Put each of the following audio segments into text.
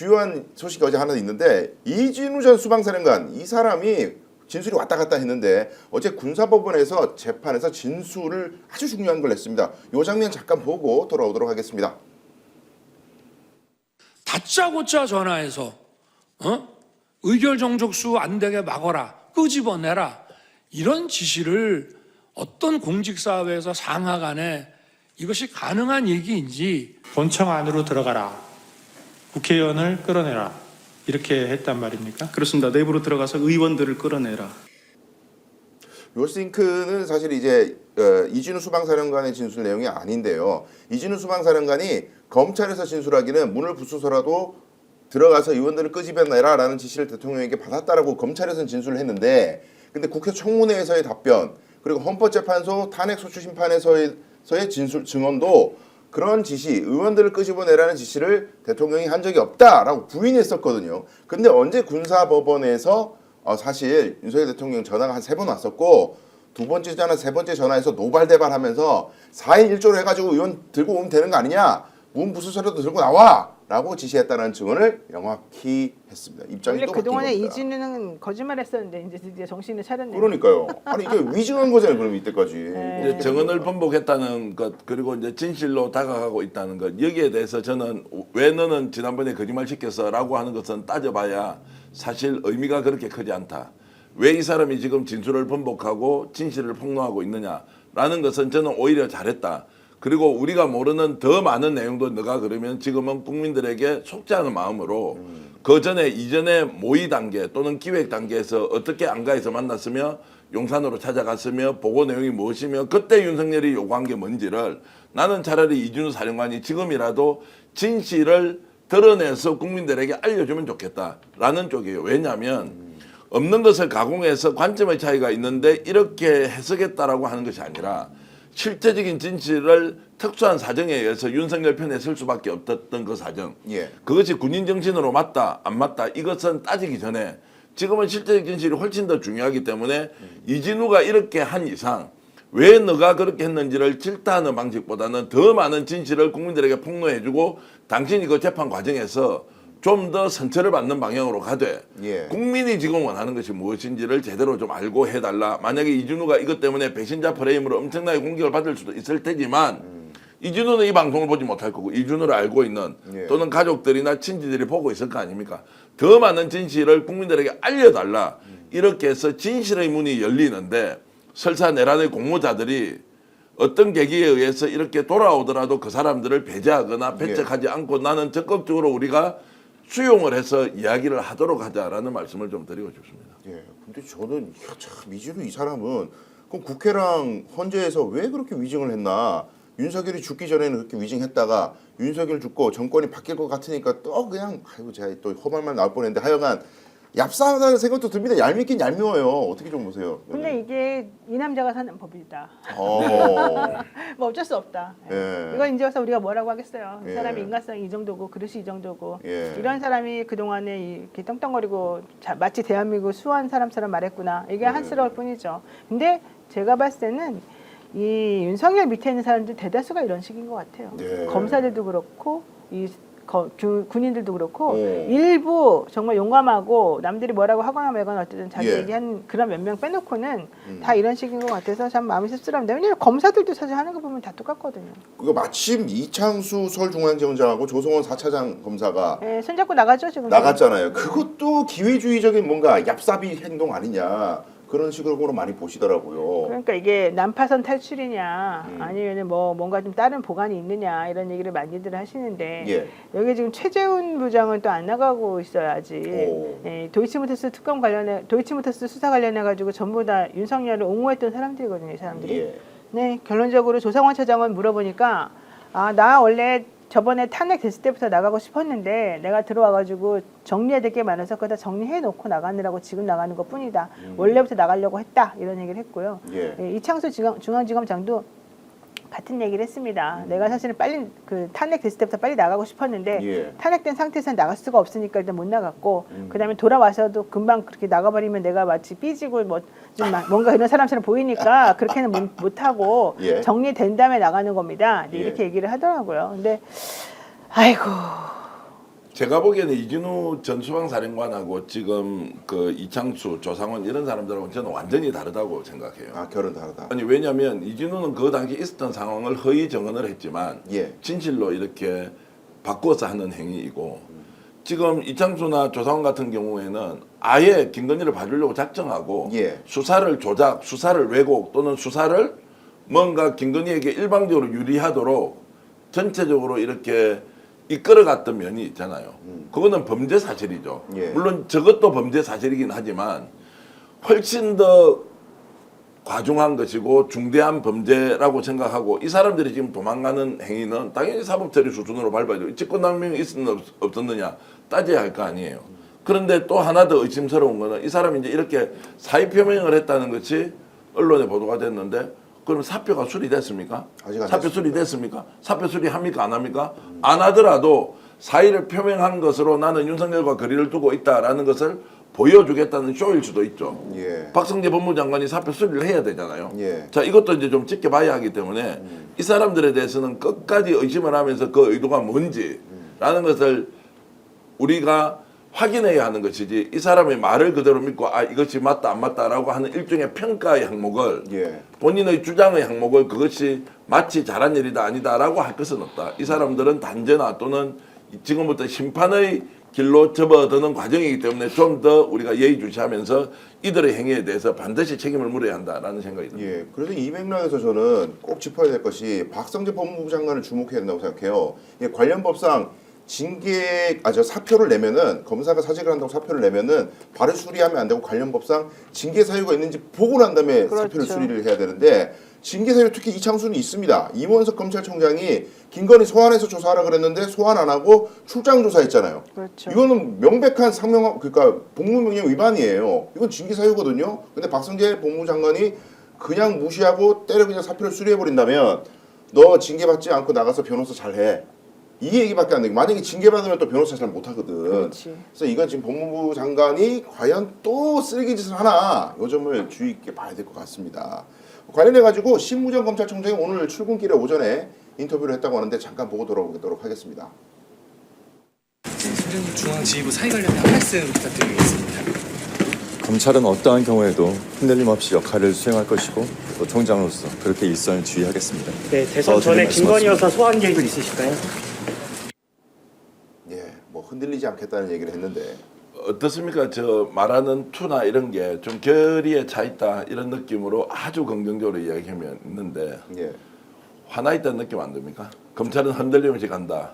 주요한 소식이 어제 하나 있는데 이진우 전 수방사령관 이 사람이 진술이 왔다 갔다 했는데 어제 군사법원에서 재판에서 진술을 아주 중요한 걸 냈습니다. 이 장면 잠깐 보고 돌아오도록 하겠습니다. 다짜고짜 전화해서 의결 정족수 안 되게 막아라, 끄집어내라 이런 지시를 어떤 공직사회에서 상하간에 이것이 가능한 얘기인지 본청 안으로 들어가라. 국회의원을 끌어내라. 이렇게 했단 말입니까? 그렇습니다. 내부로 들어가서 의원들을 끌어내라. 요스링크는 사실 이제 이진우 수방사령관의 진술 내용이 아닌데요. 이진우 수방사령관이 검찰에서 진술하기는 문을 부수서라도 들어가서 의원들을 끄집어내라라는 지시를 대통령에게 받았다라고 검찰에서는 진술을 했는데 근데 국회 청문회에서의 답변 그리고 헌법재판소 탄핵소추심판에서의 진술 증언도 그런 지시, 의원들을 끄집어내라는 지시를 대통령이 한 적이 없다라고 부인했었거든요. 근데 언제 군사법원에서 사실 윤석열 대통령 전화가 한 3번 왔었고 두 번째 전화, 세 번째 전화에서 노발대발하면서 4인 1조로 해가지고 의원 들고 오면 되는 거 아니냐? 문 부수서라도 들고 나와! 라고 지시했다는 증언을 명확히 했습니다. 입장이 원래 또 그동안에 바뀐 겁니다. 이진우는 거짓말했었는데 이제 드디어 정신을 차렸네요. 그러니까요. 아니 이게 위증한 거잖아요. 그럼 이때까지. 이제 증언을 번복했다는 것 그리고 이제 진실로 다가가고 있다는 것 여기에 대해서 저는 왜 너는 지난번에 거짓말 시켰어라고 하는 것은 따져봐야 사실 의미가 그렇게 크지 않다. 왜 이 사람이 지금 진술을 번복하고 진실을 폭로하고 있느냐라는 것은 저는 오히려 잘했다. 그리고 우리가 모르는 더 많은 내용도 너가 그러면 지금은 국민들에게 속죄하는 마음으로 그 전에 이전에 모의 단계 또는 기획 단계에서 어떻게 안가에서 만났으며 용산으로 찾아갔으며 보고 내용이 무엇이며 그때 윤석열이 요구한 게 뭔지를 나는 차라리 이진우 사령관이 지금이라도 진실을 드러내서 국민들에게 알려주면 좋겠다라는 쪽이에요. 왜냐하면 없는 것을 가공해서 관점의 차이가 있는데 이렇게 해석했다라고 하는 것이 아니라 실제적인 진실을 특수한 사정에 의해서 윤석열 편에 설 수밖에 없었던 그 사정. 예. 그것이 군인 정신으로 맞다 안 맞다 이것은 따지기 전에 지금은 실제적 진실이 훨씬 더 중요하기 때문에 이진우가 이렇게 한 이상 왜 너가 그렇게 했는지를 질타하는 방식보다는 더 많은 진실을 국민들에게 폭로해주고 당신이 그 재판 과정에서 좀 더 선처를 받는 방향으로 가되 예. 국민이 지금 원하는 것이 무엇인지를 제대로 좀 알고 해달라. 만약에 이진우가 이것 때문에 배신자 프레임으로 엄청나게 공격을 받을 수도 있을 테지만 이진우는 이 방송을 보지 못할 거고 이진우를 알고 있는 예. 또는 가족들이나 친지들이 보고 있을 거 아닙니까? 더 많은 진실을 국민들에게 알려달라. 이렇게 해서 진실의 문이 열리는데 설사 내란의 공모자들이 어떤 계기에 의해서 이렇게 돌아오더라도 그 사람들을 배제하거나 배척하지 않고 나는 적극적으로 우리가 수용을 해서 이야기를 하도록 하자라는 말씀을 좀 드리고 싶습니다. 예. 근데 저는 이야, 참 이진우 이 사람은 그럼 국회랑 헌재에서 왜 그렇게 위증을 했나? 윤석열이 죽기 전에는 그렇게 위증했다가 윤석열 죽고 정권이 바뀔 것 같으니까 또 그냥 아이고 제가 또 험한 말 나올 뻔했는데 하여간 얍삽하다는 생각도 듭니다. 얄밉긴 얄미워요. 어떻게 좀 보세요. 근데 이게 이 남자가 사는 법이다. 어. 뭐 어쩔 수 없다. 예. 이건 이제 와서 우리가 뭐라고 하겠어요. 이 예. 사람이 인간성이 이 정도고 그릇이 이 정도고 예. 이런 사람이 그동안에 이렇게 떵떵거리고 마치 대한민국 수호한 사람처럼 말했구나. 이게 한스러울 뿐이죠. 근데 제가 봤을 때는 이 윤석열 밑에 있는 사람들 대다수가 이런 식인 것 같아요. 네. 검사들도 그렇고 이 군인들도 그렇고 네. 일부 정말 용감하고 남들이 뭐라고 하거나 말거나 어쨌든 자기 예. 얘기한 그런 몇 명 빼놓고는 다 이런 식인 것 같아서 참 마음이 씁쓸합니다. 왜냐하면 검사들도 사실 하는 거 보면 다 똑같거든요. 그거 마침 이창수 서울중앙지검장하고 조성원 4차장 검사가 예, 손잡고 나가죠 지금. 나갔잖아요. 그것도 기회주의적인 뭔가 얍삽이 행동 아니냐 그런 식으로 많이 보시더라고요. 그러니까 이게 난파선 탈출이냐 아니면 뭐 뭔가 좀 다른 보관이 있느냐 이런 얘기를 많이들 하시는데 예. 여기 지금 최재훈 부장은 또 안 나가고 있어야지. 오. 예, 도이치모터스 특검 관련해 도이치모터스 수사 관련해 가지고 전부 다 윤석열을 옹호했던 사람들이거든요, 이 사람들이. 예. 네, 결론적으로 조성원 차장은 물어보니까 나 원래 저번에 탄핵 됐을 때부터 나가고 싶었는데 내가 들어와가지고 정리해야 될 게 많아서 그거 다 정리해놓고 나가느라고 지금 나가는 것 뿐이다. 원래부터 나가려고 했다. 이런 얘기를 했고요. 예. 이창수 중앙지검장도 같은 얘기를 했습니다. 내가 사실은 빨리 그 탄핵 됐을 때부터 빨리 나가고 싶었는데 예. 탄핵된 상태에서 나갈 수가 없으니까 일단 못 나갔고 그다음에 돌아와서도 금방 그렇게 나가버리면 내가 마치 삐지고 뭐 좀 뭔가 이런 사람처럼 보이니까 그렇게는 못하고 예. 정리된 다음에 나가는 겁니다. 예. 이렇게 얘기를 하더라고요. 근데 아이고 제가 보기에는 이진우 전 수방사령관하고 지금 그 이창수, 조상원 이런 사람들하고 저는 완전히 다르다고 생각해요. 아, 결은 다르다. 아니 왜냐하면 이진우는 그 당시 있었던 상황을 허위 정언을 했지만 예. 진실로 이렇게 바꿔서 하는 행위이고 지금 이창수나 조상원 같은 경우에는 아예 김건희를 봐주려고 작정하고 예. 수사를 조작, 수사를 왜곡 또는 수사를 뭔가 김건희에게 일방적으로 유리하도록 전체적으로 이렇게 이끌어갔던 면이 있잖아요. 그거는 범죄 사실이죠. 예. 물론 저것도 범죄 사실이긴 하지만 훨씬 더 과중한 것이고 중대한 범죄라고 생각하고 이 사람들이 지금 도망가는 행위는 당연히 사법처리 수준으로 밟아야죠. 직권남용이 있었느냐 없었느냐 따져야 할 거 아니에요. 그런데 또 하나 더 의심스러운 거는 이 사람이 이제 이렇게 사의 표명을 했다는 것이 언론에 보도가 됐는데 그럼 사표가 수리됐습니까? 아직 안 사표 됐습니다. 수리됐습니까? 사표 수리합니까? 안 합니까? 안 하더라도 사의를 표명한 것으로 나는 윤석열과 거리를 두고 있다라는 것을 보여주겠다는 쇼일 수도 있죠. 예. 박성재 법무장관이 사표 수리를 해야 되잖아요. 예. 자, 이것도 이제 좀 지켜봐야 하기 때문에 이 사람들에 대해서는 끝까지 의심을 하면서 그 의도가 뭔지라는 것을 우리가 확인해야 하는 것이지 이 사람의 말을 그대로 믿고 아 이것이 맞다 안 맞다라고 하는 일종의 평가의 항목을 예. 본인의 주장의 항목을 그것이 마치 잘한 일이다 아니다라고 할 것은 없다. 이 사람들은 단죄나 또는 지금부터 심판의 길로 접어드는 과정이기 때문에 좀 더 우리가 예의주시하면서 이들의 행위에 대해서 반드시 책임을 물어야 한다라는 생각이 듭니다. 예. 그래서 이 맥락에서 저는 꼭 짚어야 될 것이 박성재 법무부 장관을 주목해야 된다고 생각해요. 예, 관련 법상 저 사표를 내면은 검사가 사직을 한다고 사표를 내면은 바로 수리하면 안 되고 관련 법상 징계 사유가 있는지 보고 난 다음에 그렇죠. 사표를 수리를 해야 되는데 징계 사유 특히 이창수는 있습니다. 이원석 검찰총장이 김건희 소환해서 조사하라 그랬는데 소환 안 하고 출장 조사했잖아요. 그렇죠. 이거는 명백한 그러니까 복무명령 위반이에요. 이건 징계 사유거든요. 근데 박성재 법무부 장관이 그냥 무시하고 때려 그냥 사표를 수리해 버린다면 너 징계 받지 않고 나가서 변호사 잘해. 이 얘기밖에 안 돼. 만약에 징계 받으면 또 변호사 잘 못하거든. 그렇지. 그래서 이건 지금 법무부 장관이 과연 또 쓰레기 짓을 하나 이 점을 주의 있게 봐야 될 것 같습니다. 관련해 가지고 신무정 검찰총장이 오늘 출근길에 오전에 인터뷰를 했다고 하는데 잠깐 보고 돌아오도록 하겠습니다. 선생님 중앙지휘부 사회 관련해 한 말씀 부탁드리겠습니다. 검찰은 어떠한 경우에도 흔들림 없이 역할을 수행할 것이고 또 총장으로서 그렇게 일선을 지휘하겠습니다. 네, 대선 전에 김건희 여사 소환 계획은 있으실까요? 예, 뭐 흔들리지 않겠다는 얘기를 했는데 어떻습니까? 저 말하는 투나 이런 게 좀 결의에 차 있다 이런 느낌으로 아주 긍정적으로 이야기하면 있는데 예, 화나 있다는 느낌 안 듭니까? 검찰은 흔들림 없이 간다.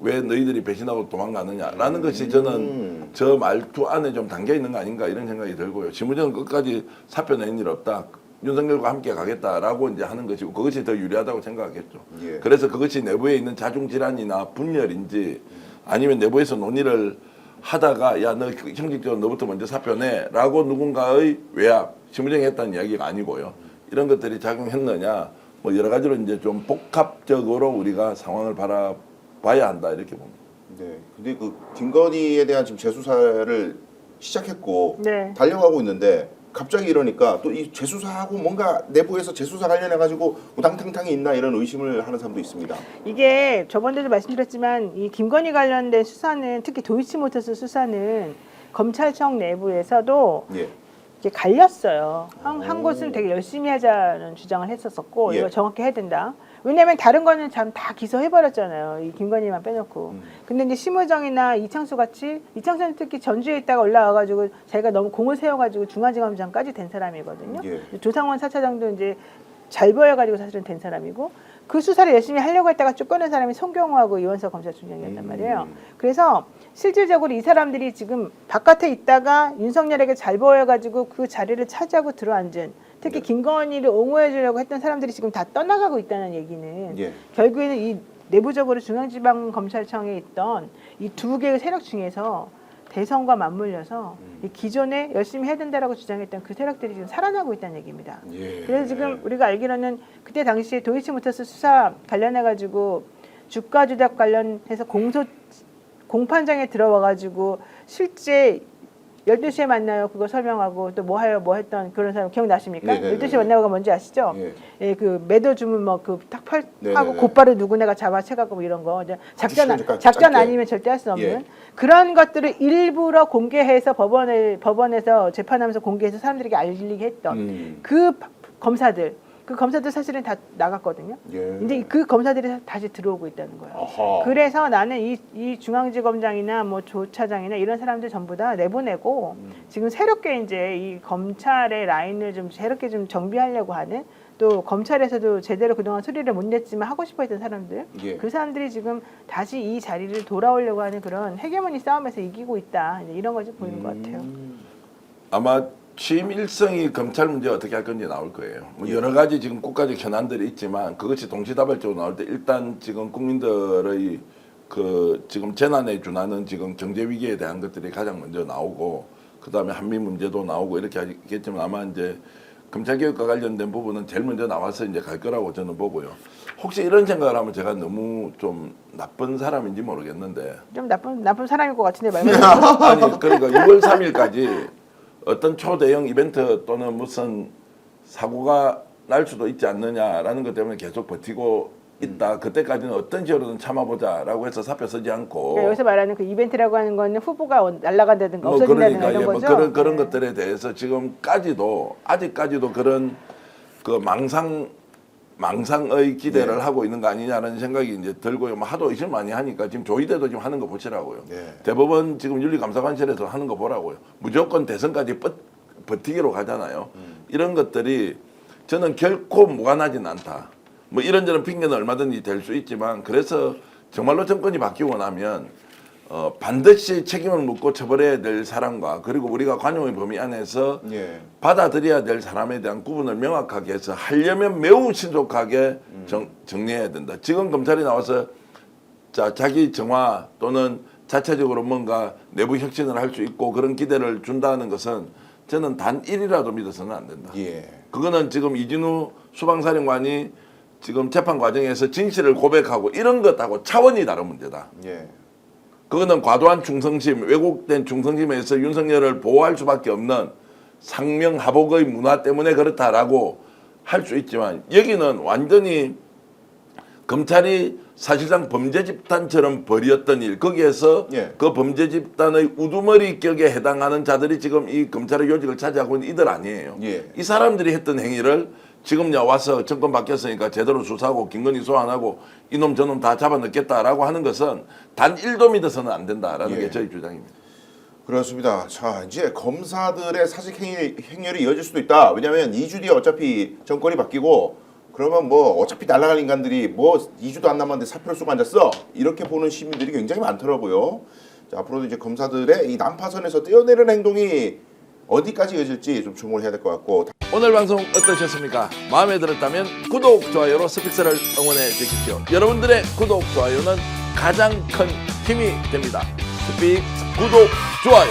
왜 너희들이 배신하고 도망가느냐라는 것이 저는 저 말투 안에 좀 담겨 있는 거 아닌가 이런 생각이 들고요. 신무정은 끝까지 사표 낸 일 없다. 윤석열과 함께 가겠다라고 이제 하는 것이고 그것이 더 유리하다고 생각하겠죠. 예. 그래서 그것이 내부에 있는 자중질환이나 분열인지 아니면 내부에서 논의를 하다가 야 너 형식적으로 너부터 먼저 사표 내라고 누군가의 외압, 신무정이 했다는 이야기가 아니고요. 이런 것들이 작용했느냐 뭐 여러 가지로 이제 좀 복합적으로 우리가 상황을 바라봐야 한다 이렇게 봅니다. 네. 근데 그 김건희에 대한 지금 재수사를 시작했고 네. 달려가고 있는데 갑자기 이러니까 또 이 재수사하고 뭔가 내부에서 재수사 관련해 가지고 우당탕탕이 있나 이런 의심을 하는 사람도 있습니다. 이게 저번에도 말씀드렸지만 이 김건희 관련된 수사는 특히 도이치모터스 수사는 검찰청 내부에서도 예. 이게 갈렸어요. 한 곳은 되게 열심히 하자는 주장을 했었었고 예. 이거 정확히 해야 된다. 왜냐하면 다른 거는 참 다 기소해버렸잖아요. 이 김건희만 빼놓고. 근데 이제 심우정이나 이창수 같이 이창수는 특히 전주에 있다가 올라와가지고 자기가 너무 공을 세워가지고 중앙지검장까지 된 사람이거든요. 예. 조상원 4차장도 이제 잘 보여가지고 사실은 된 사람이고 그 수사를 열심히 하려고 했다가 쫓겨낸 사람이 송경호하고 이원석 검찰총장이었단 말이에요. 그래서 실질적으로 이 사람들이 지금 바깥에 있다가 윤석열에게 잘 보여가지고 그 자리를 차지하고 들어앉은 특히 김건희를 옹호해 주려고 했던 사람들이 지금 다 떠나가고 있다는 얘기는 예. 결국에는 이 내부적으로 중앙지방검찰청에 있던 이 두 개의 세력 중에서 대선과 맞물려서 이 기존에 열심히 해야 된다라고 주장했던 그 세력들이 지금 살아나고 있다는 얘기입니다. 예. 그래서 지금 우리가 알기로는 그때 당시에 도이치모터스 수사 관련해 가지고 주가 조작 관련해서 공판장에 들어와 가지고 실제 12시에 만나요. 그거 설명하고 또 뭐 해요, 뭐 했던 그런 사람 기억나십니까? 네네네. 12시에 만나고가 뭔지 아시죠? 예. 예, 그 매도 주문 뭐그딱 하고 네네네. 곧바로 누구네가 잡아채가고 뭐 이런 거 이제 작전 시간까지 작전 짧게. 아니면 절대 할 수 없는 예. 그런 것들을 일부러 공개해서 법원에서 재판하면서 공개해서 사람들에게 알리게 했던 그 검사들. 그 검사들 사실은 다 나갔거든요. 예. 근데 그 검사들이 다시 들어오고 있다는 거예요. 아하. 그래서 나는 이 중앙지검장이나 뭐 조차장이나 이런 사람들 전부 다 내보내고 지금 새롭게 이제 이 검찰의 라인을 좀 새롭게 좀 정비하려고 하는 또 검찰에서도 제대로 그동안 소리를 못 냈지만 하고 싶어 했던 사람들 예. 그 사람들이 지금 다시 이 자리를 돌아오려고 하는 그런 헤게모니 싸움에서 이기고 있다. 이제 이런 것이 보이는 것 같아요. 아마 취임 일성이 검찰 문제 어떻게 할 건지 나올 거예요. 뭐 여러 가지 지금 국가적 현안들이 있지만 그것이 동시다발적으로 나올 때 일단 지금 국민들의 그 지금 재난에 준하는 지금 경제 위기에 대한 것들이 가장 먼저 나오고 그 다음에 한미 문제도 나오고 이렇게 하겠지만 아마 이제 검찰 개혁과 관련된 부분은 제일 먼저 나와서 이제 갈 거라고 저는 보고요. 혹시 이런 생각을 하면 제가 너무 좀 나쁜 사람인지 모르겠는데 좀 나쁜 사람일 것 같은데 말만 아니 그러니까 6월 3일까지 어떤 초대형 이벤트 또는 무슨 사고가 날 수도 있지 않느냐라는 것 때문에 계속 버티고 있다. 그때까지는 어떤 식으로든 참아보자라고 해서 사표 쓰지 않고 그러니까 여기서 말하는 그 이벤트라고 하는 거는 후보가 날아간다든가 뭐 없어진다든가 그러니까 이런 예, 뭐 거죠. 그런 네. 것들에 대해서 지금까지도 아직까지도 그런 그 망상의 기대를 네. 하고 있는 거 아니냐는 생각이 이제 들고요. 뭐 하도 의심 많이 하니까 지금 조희대도 지금 하는 거 보시라고요. 네. 대법원 지금 윤리감사관실에서 하는 거 보라고요. 무조건 대선까지 버티기로 가잖아요. 이런 것들이 저는 결코 무관하진 않다. 뭐 이런저런 핑계는 얼마든지 될 수 있지만 그래서 정말로 정권이 바뀌고 나면 반드시 책임을 묻고 처벌해야 될 사람과 그리고 우리가 관용의 범위 안에서 예. 받아들여야 될 사람에 대한 구분을 명확하게 해서 하려면 매우 신속하게 정리해야 된다. 지금 검찰이 나와서 자기 정화 또는 자체적으로 뭔가 내부 혁신을 할 수 있고 그런 기대를 준다는 것은 저는 단 1이라도 믿어서는 안 된다. 예. 그거는 지금 이진우 수방사령관이 지금 재판 과정에서 진실을 고백하고 이런 것하고 차원이 다른 문제다. 예. 그거는 과도한 충성심, 왜곡된 충성심에서 윤석열을 보호할 수밖에 없는 상명하복의 문화 때문에 그렇다라고 할 수 있지만 여기는 완전히 검찰이 사실상 범죄 집단처럼 벌였던 일 거기에서 예. 그 범죄 집단의 우두머리 격에 해당하는 자들이 지금 이 검찰의 요직을 차지하고 있는 이들 아니에요. 예. 이 사람들이 했던 행위를 지금 와서 정권 바뀌었으니까 제대로 수사하고 김건희 소환하고 이놈 저놈 다 잡아넣겠다라고 하는 것은 단 1도 믿어서는 안 된다라는 예. 게 저희 주장입니다. 그렇습니다. 자, 이제 검사들의 사직 행렬이 이어질 수도 있다. 왜냐하면 2주 뒤에 어차피 정권이 바뀌고 그러면 뭐 어차피 날아갈 인간들이 뭐 2주도 안 남았는데 사표를 쓰고 앉았어. 이렇게 보는 시민들이 굉장히 많더라고요. 자, 앞으로도 이제 검사들의 이 난파선에서 뛰어내리는 행동이 어디까지 이어질지 좀 주목을 해야 될 것 같고. 오늘 방송 어떠셨습니까? 마음에 들었다면 구독, 좋아요로 스픽스를 응원해 주십시오. 여러분들의 구독, 좋아요는 가장 큰 힘이 됩니다. 스픽스 구독, 좋아요.